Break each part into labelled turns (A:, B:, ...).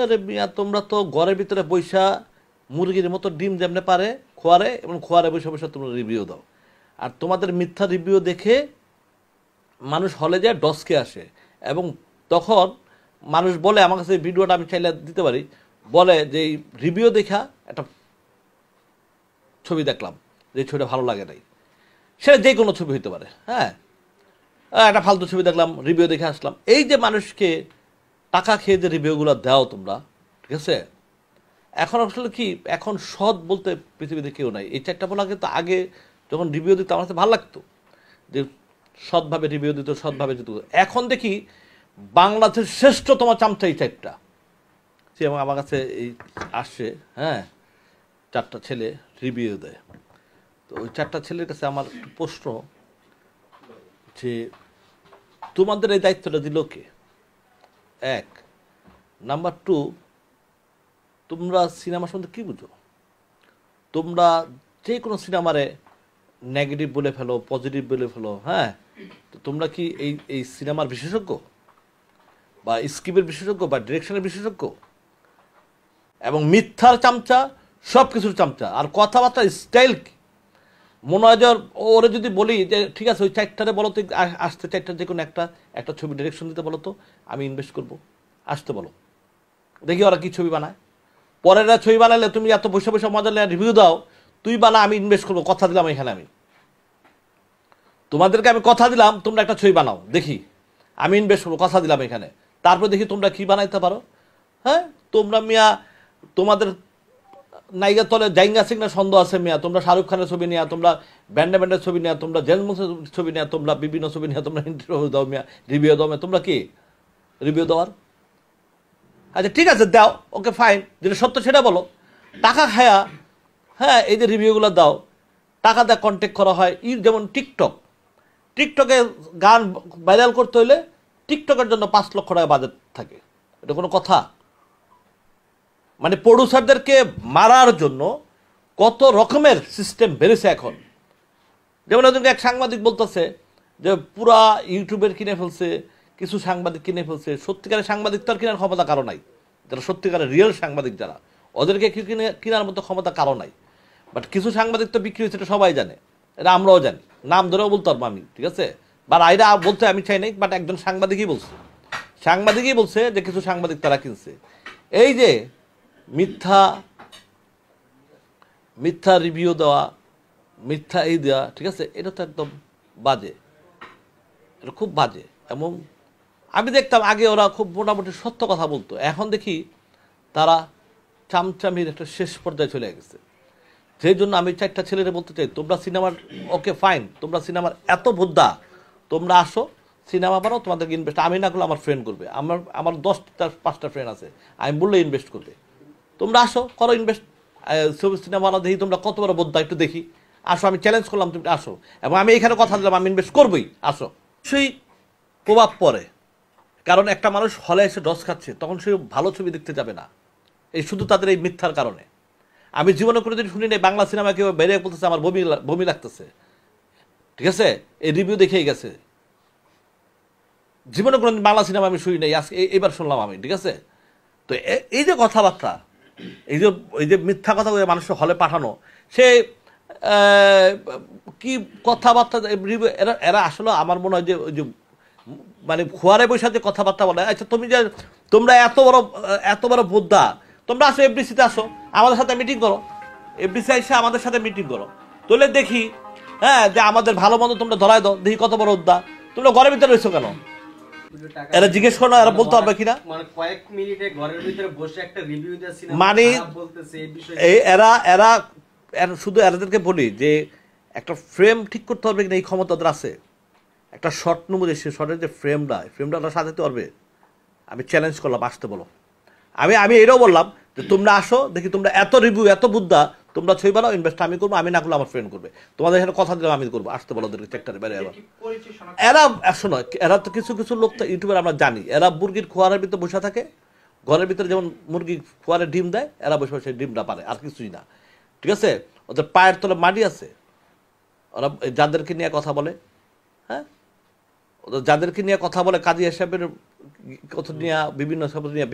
A: আরে মিয়া তোমরা তো ঘরের ভিতরে বৈশা মুরগির মতো ডিম যেমনে পারে খোয়ারে এবং খোয়ারে বসে বসে তোমরা রিভিউ দাও, আর তোমাদের মিথ্যা রিভিউ দেখে মানুষ হলে যায় ডসকে আসে, এবং তখন মানুষ বলে আমার কাছে ভিডিওটা আমি চাইলে দিতে পারি, বলে যে এই রিভিউ দেখা একটা ছবি দেখলাম, যে ছবিটা ভালো লাগে নাই, সেটা যে কোনো ছবি হইতে পারে, হ্যাঁ একটা ফালতু ছবি দেখলাম রিভিউ দেখে আসলাম। এই যে মানুষকে টাকা খেয়ে যে রিভিউগুলো দাও তোমরা, ঠিক আছে, এখন আসলে কি এখন সৎ বলতে পৃথিবীতে কেউ নাই। এই চারটা বলা কিন্তু আগে যখন রিভিউ দিত আমার কাছে ভালো লাগতো, যে সৎভাবে রিভিউ দিত, সৎভাবে দিত। এখন দেখি বাংলাদেশের শ্রেষ্ঠতম চামচা এই চারটা, সে এবং আমার কাছে এই আসছে, হ্যাঁ চারটা ছেলে রিভিউ দেয়। তো ওই চারটা ছেলের কাছে আমার প্রশ্ন যে তোমাদের এই দায়িত্বটা দিল কে? এক নাম্বার টু, তোমরা সিনেমার সম্বন্ধে কী বুঝো? তোমরা যে কোনো সিনেমারে নেগেটিভ বলে ফেলো, পজিটিভ বলে ফেলো, হ্যাঁ, তো তোমরা কি এই এই সিনেমার বিশেষজ্ঞ বা স্ক্রিপ্টের বিশেষজ্ঞ বা ডিরেকশনের বিশেষজ্ঞ? এবং মিথ্যার চামচা, সব কিছুর চামচা, আর কথাবার্তা স্টাইল কি মনে হয় যে ওরে যদি বলি যে ঠিক আছে ওই চারটারে বলো তো আসতে, চারটার যে কোনো একটা ছবি ডিরেকশন দিতে বলো তো, আমি ইনভেস্ট করবো, আসতে বলো, দেখি ওরা কি ছবি বানায়। পরেরা ছবি বানালে তুমি এত বসে বসে মজা নিয়ে রিভিউ দাও, তুই বানা আমি ইনভেস্ট করবো, কথা দিলাম এখানে, আমি তোমাদেরকে আমি কথা দিলাম তোমরা একটা ছবি বানাও, দেখি আমি ইনভেস্ট করবো, কথা দিলাম এখানে, তারপর দেখি তোমরা কি বানাইতে পারো। হ্যাঁ তোমরা মিয়া তোমাদের নায়িকা তলে জাইঙ্গা সিংনা সন্দেহ আছে মিয়া, তোমরা শাহরুখ খানের ছবি নিয়ে, তোমরা ব্যান্ডের ছবি নিয়ে, তোমরা জেমসের ছবি নিয়ে, তোমরা বিভিন্ন ছবি নিয়ে তোমরা ইন্টারভিউ দাও মিয়া, রিভিউ দাও মিয়া, তোমরা কি রিভিউ দেওয়ার? আচ্ছা ঠিক আছে দাও, ওকে ফাইন, যেটা সত্য সেটা বলো। টাকা খায়া হ্যাঁ এই যে রিভিউগুলো দাও, টাকা দেওয়া কন্ট্যাক্ট করা হয়। যেমন টিকটকে গান ভাইরাল করতে হইলে টিকটকের জন্য 5 লক্ষ টাকা বাজেট থাকে, এটা কোনো কথা? মানে প্রডিউসারদেরকে মারার জন্য কত রকমের সিস্টেম বেড়েছে এখন। যেমন ওদেরকে এক সাংবাদিক বলতেছে যে পুরা ইউটিউবের কিনে ফেলছে, কিছু সাংবাদিক কিনে ফেলছে। সত্যিকারের সাংবাদিক তো আর কেনার ক্ষমতা কারো নাই, যারা সত্যিকারের রিয়েল সাংবাদিক যারা, ওদেরকে কেনার মতো ক্ষমতা কারো নাই। বাট কিছু সাংবাদিক তো বিক্রি হয়েছে, এটা সবাই জানে, এটা আমরাও জানি, নাম ধরেও বলতে পারবো আমি, ঠিক আছে, বা আইরা বলতে আমি চাই নাই, বাট একজন সাংবাদিকই বলছে যে কিছু সাংবাদিক তারা কিনছে। এই যে মিথ্যা রিভিউ দেওয়া, মিথ্যা এই দেওয়া, ঠিক আছে, এটা তো একদম বাজে, এটা খুব বাজে। এবং আমি দেখতাম আগে ওরা খুব মোটামুটি সত্য কথা বলতো, এখন দেখি তারা চামচামির একটা শেষ পর্যায়ে চলে গেছে। সেই জন্য আমি চারটা ছেলেরে বলতে চাই, তোমরা সিনেমার ওকে ফাইন, তোমরা সিনেমার এত ভোদ্দা, তোমরা আসো সিনেমা বানাও, তোমাদেরকে ইনভেস্ট আমি না করলে আমার ফ্রেন্ড করবে, আমার 10-5টা ফ্রেন্ড আছে, আমি বললে ইনভেস্ট করবে। তোমরা আসো, করো ইনভেস্ট, সিনেমা বানাও, দেখি তোমরা কত বড় বোদ্ধা, একটু দেখি, আসো, আমি চ্যালেঞ্জ করলাম, তুমি আসো, এবং আমি এখানে কথা দিলাম আমি ইনভেস্ট করবোই, আসো। সেই প্রভাব পড়ে, কারণ একটা মানুষ হলে এসে ডস খাচ্ছে, তখন সে ভালো ছবি দেখতে যাবে না, এই শুধু তাদের এই মিথ্যার কারণে। আমি জীবনে কোনোদিন শুনি নাই বাংলা সিনেমা কেউ বেরিয়ে বলতেছে আমার বমি লাগতেছে, ঠিক আছে, এই রিভিউ দেখেই গেছে। জীবনে কোনোদিন বাংলা সিনেমা আমি শুনি নাই, আজকে এইবার শুনলাম আমি, ঠিক আছে। তো এই যে কথাবার্তা, এই যে মিথ্যা কথা বলে মানুষের হলে পাঠানো, সে কি কথাবার্তা, এরা আসলে আমার মনে হয় যে ওই যে মানে খোয়ারে বৈশা যে কথাবার্তা বলে। আচ্ছা তোমরা এত বড় বোদ্ধা, তোমরা আসো এফডিসিতে, আসো আমাদের সাথে মিটিং করো, এফডিসি এসে আমাদের সাথে মিটিং করো, তাহলে দেখি হ্যাঁ যে আমাদের ভালো মন্দ তোমরা ধরাই দাও, দেখি কত বড় উদ্দা। তোমরা ঘরের ভিতরে রয়েছো কেন? এরা জিজ্ঞেস করো না, এরা বলতে পারবে কিনা?
B: মানে কয়েক মিনিটে ঘরের ভিতরে বসে একটা রিভিউ দেওয়া সিনেমা
A: মানে
B: বলতেছে এই বিষয়ে
A: এরা শুধু এরাদেরকে বলি যে একটা ফ্রেম ঠিক করতে পারবে কিনা এই ক্ষমতা ওদের আছে। একটা শর্ট নেবো, যে সে শর্টের যে ফ্রেমটা ওরা সাজাতে পারবে। আমি চ্যালেঞ্জ করলাম, আসতে বলো। আমি এটাও বললাম যে তোমরা আসো, দেখি তোমরা এত রিভিউ, এত বুদ্ধা, তোমরা ছবি বানাও, ইনভেস্ট আমি করবো, আমি না করলে আমার ফ্রেন্ড করবে, তোমাদের এখানে কথা দিলাম আমি করবো, আসতে বলো ওদেরকে চেকটারে বেড়ে যাবো। এরা শোনো, এরা তো কিছু লোক তো ইউটিউবার আমরা জানি, এরা মুরগির খোয়ারের ভিতরে বসে থাকে, ঘরের ভিতরে যেমন মুরগি খোয়ারে ডিম দেয়, এরা বসে বসে ডিমটা পারে, আর কিছুই না, ঠিক আছে। ওদের পায়ের তলে মাটি আছে, ওরা যাদেরকে নিয়ে কথা বলে, হ্যাঁ যাদেরকে নিয়ে কথা বলে, কাজী সাহেবের কথা নিয়ে,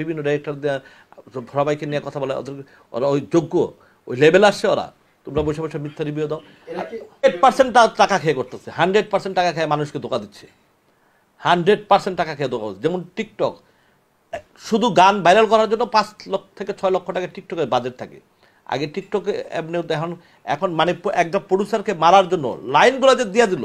A: বিভিন্ন ডাইরেক্টর সবাইকে নিয়ে কথা বলে, ওরা ওই যোগ্য, ওই লেভেল আসছে ওরা। তোমরা বসে বসে মিথ্যা রিভিউ দাও। 100% টাকা খেয়ে করতেছে, 100% টাকা খেয়ে মানুষকে ধোকা দিচ্ছে, 100% টাকা খেয়ে ধোকা দিচ্ছে। যেমন টিকটক, শুধু গান ভাইরাল করার জন্য 5 লক্ষ থেকে 6 লক্ষ টাকা টিকটকের বাজেট থাকে। আগে টিকটকে এমনি এখন মানে একটা প্রডিউসারকে মারার জন্য লাইনগুলো যে দিয়ে দিল,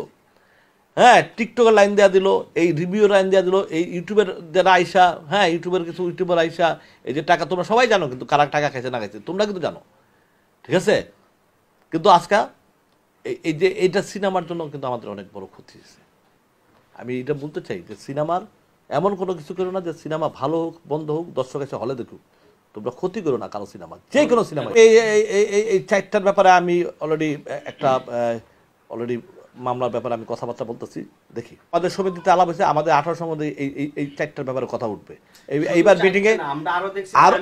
A: হ্যাঁ, টিকটকের লাইন দেওয়া দিল, এই রিভিউ লাইন দেওয়া দিল, এই ইউটিউবের যারা আইসা, হ্যাঁ, ইউটিউবের কিছু ইউটিউবার আইসা, এই যে টাকা তোমরা সবাই জানো, কিন্তু কারা টাকা খাইছে না খাইছে তোমরা কিন্তু জানো, ঠিক আছে? কিন্তু আজকে এই যে এইটা সিনেমার জন্য কিন্তু আমাদের অনেক বড় ক্ষতি হয়েছে। আমি এটা বলতে চাই যে সিনেমার এমন কোনো কিছু করো না যে সিনেমা ভালো হোক বন্ধ হোক, দর্শক এসে হলে দেখুক, তোমরা ক্ষতি করো না কারো সিনেমা, যে কোনো সিনেমা। এই 4টার ব্যাপারে আমি অলরেডি মামলার ব্যাপারে আমি কথাবার্তা বলতেছি, দেখি আমাদের সমিতিতে আলাপ হয়েছে, আমাদের 18 সম্বন্ধে এই 4টার ব্যাপারে কথা উঠবে এইবার মিটিংয়ে। আর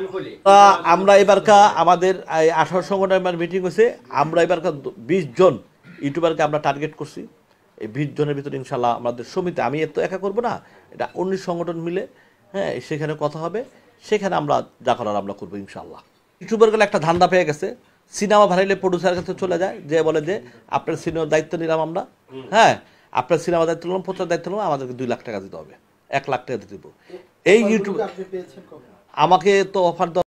A: আমরা এবারকা আমাদের 18 সংগঠনের মিটিং হয়েছে, আমরা এবারকা 20 জন ইউটিউবারকে আমরা টার্গেট করছি। এই 20 জনের ভিতরে ইনশাল্লাহ আমাদের সমিতি, আমি এত একা করবো না, এটা 19 সংগঠন মিলে, হ্যাঁ, সেখানে কথা হবে, সেখানে আমরা যা করার আমরা করবো ইনশাল্লাহ। ইউটিউবার গেলে একটা ধান্দা পেয়ে গেছে, সিনেমা ভাড়াইলে প্রডিউসারের কাছে চলে যায়, যে বলে যে আপনার সিনেমার দায়িত্ব নিলাম আমরা, হ্যাঁ, আপনার সিনেমা দায়িত্ব নিলাম, প্রচার দায়িত্ব নিলাম, আমাদেরকে 2 লাখ টাকা দিতে হবে, 1 লাখ টাকা দিতে দেবো। এই ইউটিউব আমাকে তো অফার